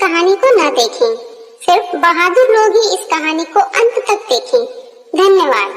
कहानी को न देखें। सिर्फ बहादुर लोग ही इस कहानी को अंत तक देखें। धन्यवाद।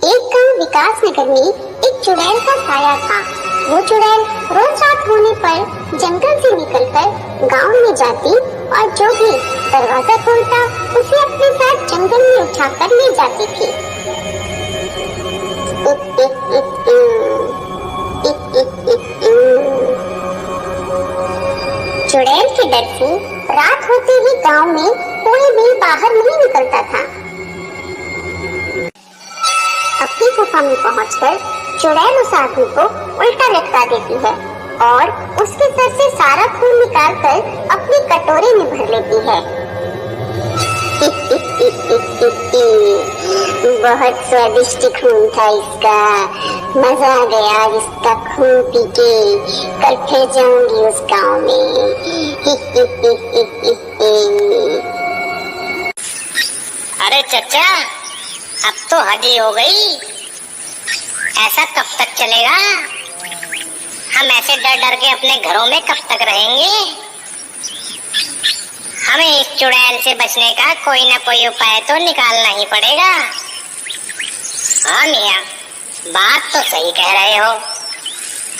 एक गांव विकास नगर में एक चुड़ैल का साया था। वो चुड़ैल रोज रात होने पर जंगल से निकलकर गांव में जाती और जो भी दरवाजा खोलता उसे अपने साथ जंगल में उठाकर ले जाती थी। चुड़ैल के डर से रात होते ही गांव में कोई भी बाहर नहीं निकलता था। अपनी गुफा में पहुंचकर चुड़ैल उस आदमी को उल्टा लटका देती है और उसके सर से सारा खून निकालकर अपने कटोरे में भर लेती है। बहुत स्वादिष्ट खून था इसका, मजा आ गया आज इसका खून पी के। कल फिर जाऊंगी उस गांव में। अरे चचा, अब तो हद ही हो गई। ऐसा कब तक चलेगा? हम ऐसे डर डर के अपने घरों में कब तक रहेंगे? हमें इस चुड़ैल से बचने का कोई न कोई उपाय तो निकालना ही पड़ेगा। हाँ मियाँ, बात तो सही कह रहे हो।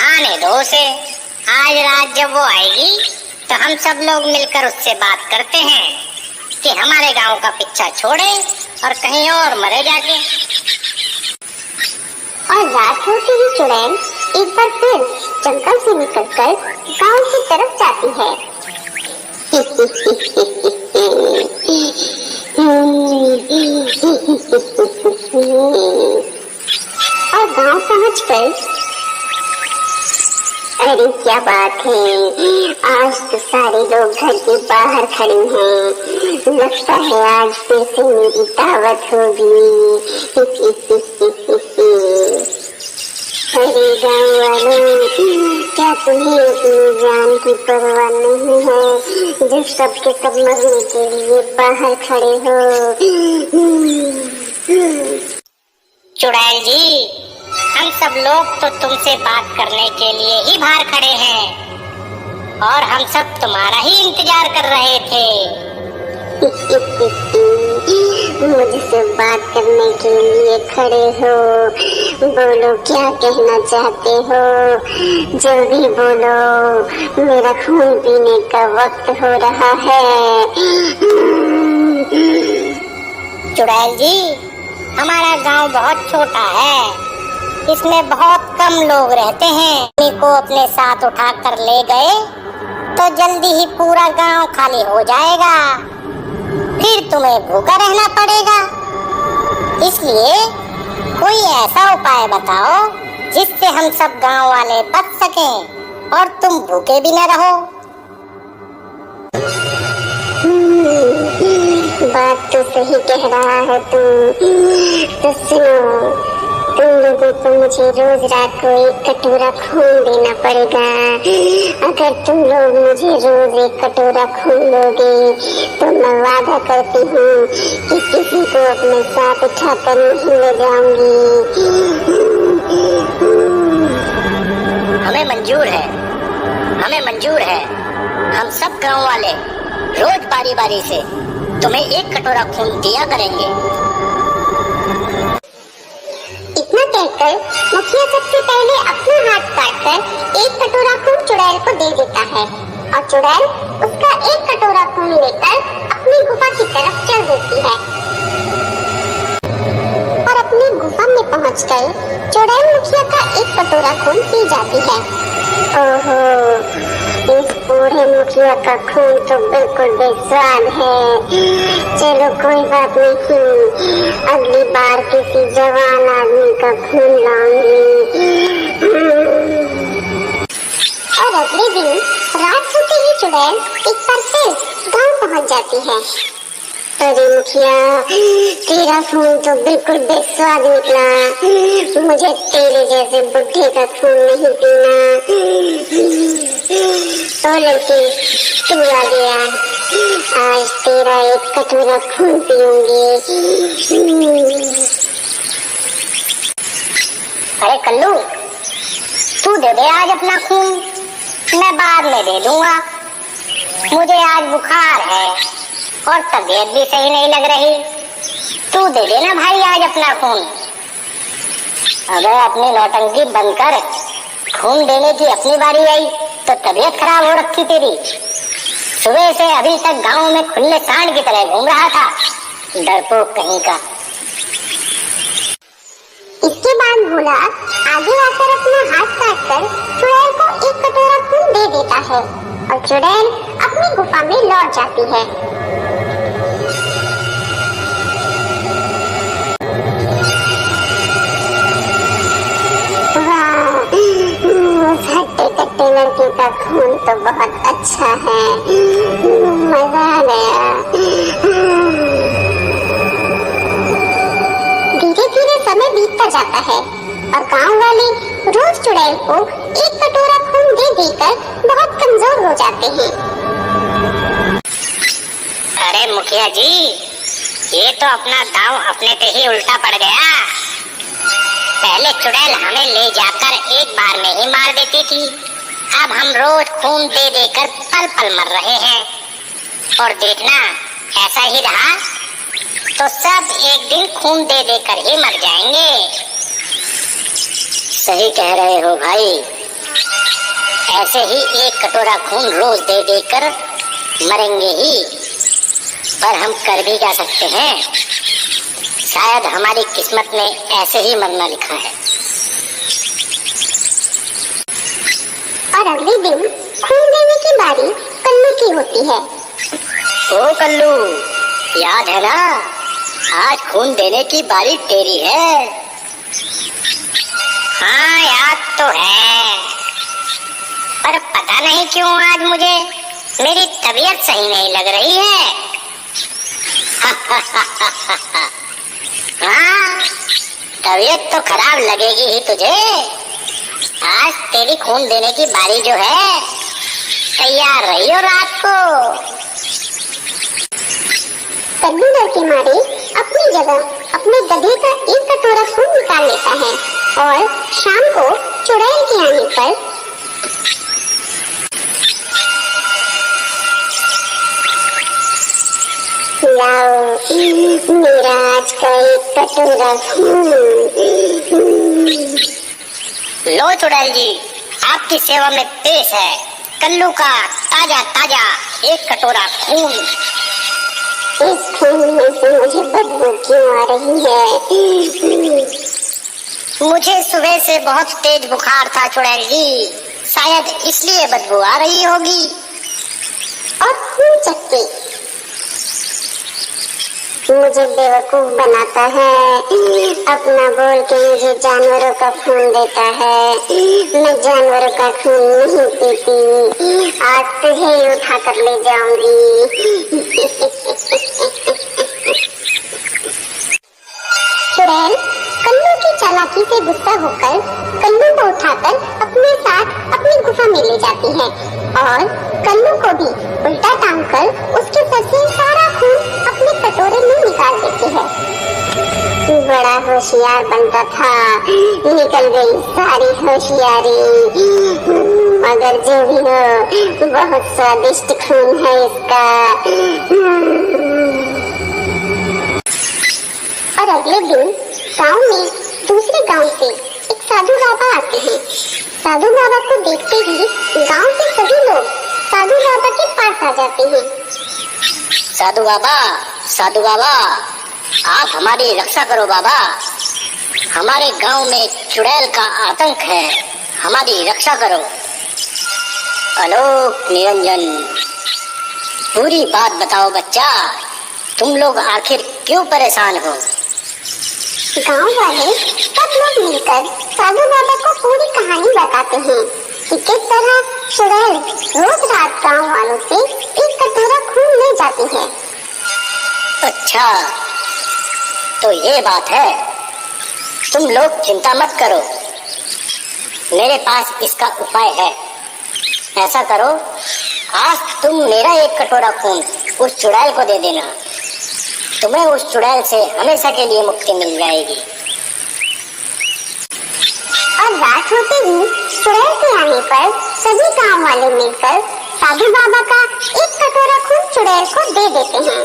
आने दो उसे। आज रात जब वो आएगी तो हम सब लोग मिलकर उससे बात करते हैं कि हमारे गांव का पीछा छोड़े और कहीं और मरे जाके। और रात होते ही चुड़ैल एक बार फिर जंगल से निकलकर गांव की तरफ जाती है। और गांव पहुंचकर, अरे क्या बात है, आज तो सारे लोग घर के बाहर खड़े हैं। लगता है आज फिर से मेरी दावत होगी। अरे गाँव वालों, क्या तुम्हें अपनी जान की परवाह नहीं है जो सबके सब मरने के लिए बाहर खड़े हो? चुड़ैल जी, हम सब लोग तो तुमसे बात करने के लिए ही बाहर खड़े हैं और हम सब तुम्हारा ही इंतजार कर रहे थे। मुझसे बात करने के लिए खड़े हो? बोलो, क्या कहना चाहते हो? जल्दी बोलो, मेरा खून पीने का वक्त हो रहा है। चुड़ैल जी, हमारा गांव बहुत छोटा है, इसमें बहुत कम लोग रहते हैं। उन्हीं को अपने साथ उठाकर ले गए तो जल्दी ही पूरा गांव खाली हो जाएगा, फिर तुम्हें भूखा रहना पड़ेगा। इसलिए कोई ऐसा उपाय बताओ जिससे हम सब गांव वाले बच सकें और तुम भूखे भी न रहो। बात तो सही कह रहा है तू। तो सुनो, तुम लोगों को मुझे रोज रात को एक कटोरा खून देना पड़ेगा। अगर तुम लोग मुझे रोज एक कटोरा खून दोगे तो मैं वादा करती हूँ कि किसी को अपने साथ उठाकर नहीं ले जाऊंगी। हमें मंजूर है, हमें मंजूर है। हम सब गांव वाले रोज बारी बारी से तुम्हें एक कटोरा खून दिया करेंगे। इतना कहकर मुखिया सबसे पहले अपना हाथ काटकर एक कटोरा खून चुड़ैल को दे देता है और चुड़ैल उसका एक कटोरा खून लेकर अपनी गुफा की तरफ चल देती है। और अपनी गुफा में पहुंचकर चुड़ैल मुखिया का एक कटोरा खून पी जाती है। ओहो, इस बूढ़े मुखिया का खून तो बिल्कुल बेस्वाद है। चलो कोई बात नहीं, अगली बार किसी जवान आदमी का खून लाऊंगी। और अगले दिन रात होते ही चुड़ैल एक बार फिर गांव पहुंच जाती है। अरे मुखिया, तेरा खून तो बिल्कुल बेस्वाद निकला। मुझे तेरे जैसे बुढ़े का खून नहीं पीना। तो लड़की, तू आ गया, आज तेरा एक कटोरा खून पीऊंगी। अरे कल्लू, तू दे दे आज अपना खून, मैं बाद में दे दूंगा। मुझे आज बुखार है और तबीयत भी सही नहीं लग रही। तू दे देना भाई आज अपना खून। अगर अपनी नौटंकी बंद कर, खून देने की अपनी बारी आई तो तबीयत खराब हो रखी तेरी। सुबह से अभी तक गांव में खुले सांड की तरह घूम रहा था, डरपोक कहीं का। इसके बाद भोला आगे आकर अपना हाथ काट कर चुड़ैल को एक कटोरा खून दे देता है और चुड़ैल अपनी गुफा में लौट जाती है। उस हट्टे कट्टे लड़के का खून तो बहुत अच्छा है, मजा आ गया। धीरे धीरे समय बीतता जाता है और गांव वाले रोज चुड़ैल को एक कटोरा खून दे देकर बहुत कमजोर हो जाते हैं। अरे मुखिया जी, ये तो अपना दांव अपने पे ही उल्टा पड़ गया। पहले चुड़ैल हमें ले जाकर एक बार में ही मार देती थी, अब हम रोज खून दे देकर पल पल मर रहे हैं। और देखना, ऐसा ही रहा तो सब एक दिन खून दे देकर ही मर जाएंगे। सही कह रहे हो भाई, ऐसे ही एक कटोरा खून रोज दे देकर मरेंगे ही। पर हम कर भी क्या सकते हैं, शायद हमारी किस्मत में ऐसे ही मरना लिखा है। और अगले दिन खून देने की बारी कल्लू की होती है। ओ कल्लू, याद है ना, आज खून देने की बारी तेरी है। हाँ याद तो है, पर पता नहीं क्यों आज मुझे मेरी तबीयत सही नहीं लग रही है। हाँ, तबीयत तो खराब लगेगी ही तुझे। आज तेरी खून देने की बारी जो है, तैयार रहियो रात को। कल्लू डर के मारे अपनी जगह अपने गधे का एक कटोरा खून निकाल लेता है और शाम को चुड़ैल के आने पर लाओ मेरा आज का एक कटोरा खून। लो चुड़ैल जी, आपकी सेवा में पेश है कल्लू का ताजा ताजा एक कटोरा खून। इस खून में से मुझे बदबू क्यों आ रही है? मुझे सुबह से बहुत तेज बुखार था चुड़ैल जी, शायद इसलिए बदबू आ रही होगी। और खून चक्के मुझे बेवकूफ बनाता है, अपना बोल के मुझे जानवरों का खून देता है। मैं जानवरों का खून नहीं पीती, आज तुझे उठा कर ले जाऊंगी। चुड़ैल कल्लू की चालाकी से गुस्सा होकर कल्लू को उठाकर अपने साथ अपनी गुफा में ले जाती है और कल्लू को भी उल्टा टांग कर उसके सर से सारा खून अपने कटोरे में निकाल देती है। बड़ा होशियार बनता था, निकल गई सारी होशियारी। मगर जो भी हो, बहुत स्वादिष्ट खून है इसका। और अगले दिन गांव में दूसरे गांव से एक साधु बाबा आते हैं। साधु बाबा को देखते ही गांव के सभी लोग साधु बाबा के पास आ जाते हैं। साधु बाबा, साधु बाबा, आप हमारी रक्षा करो बाबा। हमारे गांव में चुड़ैल का आतंक है, हमारी रक्षा करो। आलोक निरंजन, पूरी बात बताओ बच्चा, तुम लोग आखिर क्यों परेशान हो? गांव वाले सब लोग मिलकर साधु बाबा को पूरी कहानी बताते हैं कि किस तरह चुड़ैल रोज रात गांव वालों से एक कटोरा खून ले जाती है। अच्छा, तो ये बात है। तुम लोग चिंता मत करो, मेरे पास इसका उपाय है। ऐसा करो, आज तुम मेरा एक कटोरा खून उस चुड़ैल को दे देना, तुम्हें उस चुड़ैल से हमेशा के लिए मुक्ति मिल जाएगी। और रात होते ही चुड़ैल के आने पर सभी गांव वाले मिलकर साधु बाबा का एक कटोरा खून चुड़ैल को दे देते हैं।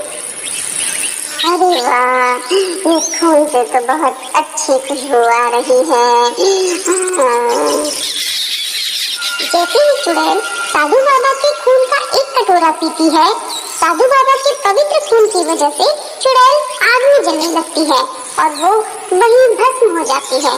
अरे वाह, इस खून से तो बहुत अच्छी खुशबू आ रही है। जैसे ही चुड़ैल साधु बाबा के खून का एक कटोरा पीती है, साधु बाबा के पवित्र खून की वजह से चुड़ैल आग में जलने लगती है और वो वहीं भस्म हो जाती है।